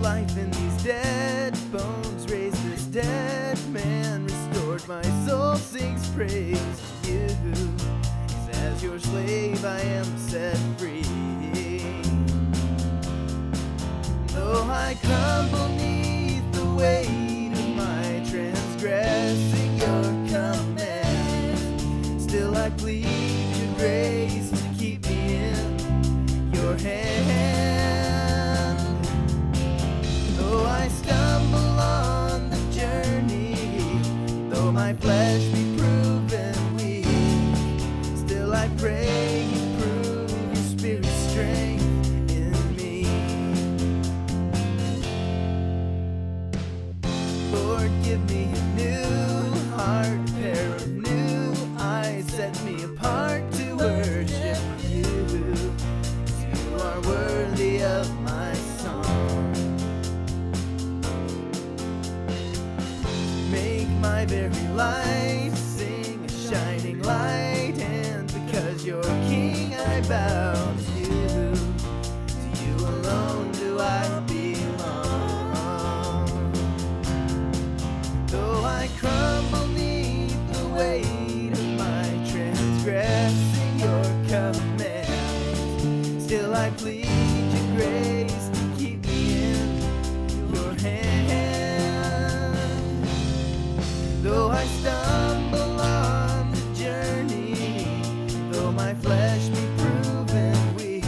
life in these dead bones, raised this dead man, restored my soul, sings praise to you. 'Cause as your slave I am set free. Though I crumble neath the weight of my transgressing your command, still I plead your grace to keep me in your hand. Though I stumble on the journey, though my flesh be proven weak, still I pray you prove your spirit's strength in me. Lord, give me a new heart, a pair of new eyes, set me apart to worship you. You are worthy of my song. Make my very life sing a shining light, and because you're King I bow to you. To you alone do I belong. Though I crumble neath the weight of my transgressing your command, still I plead your grace to keep me in your hand. Though I stumble on the journey, though my flesh be proven weak,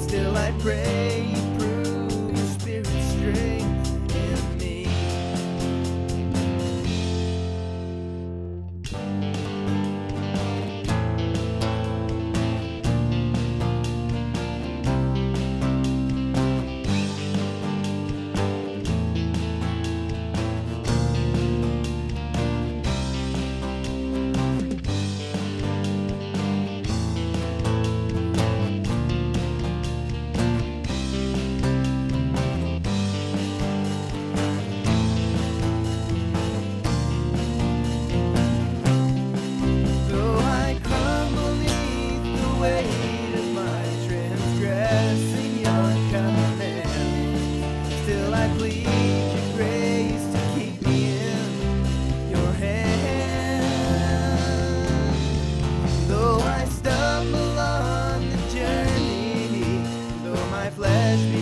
still I pray you prove your spirit's strength in me. Though I crumble neath the weight of my transgressing your command, still I plead your grace to keep me in your hand. Though I stumble on the journey, though my flesh be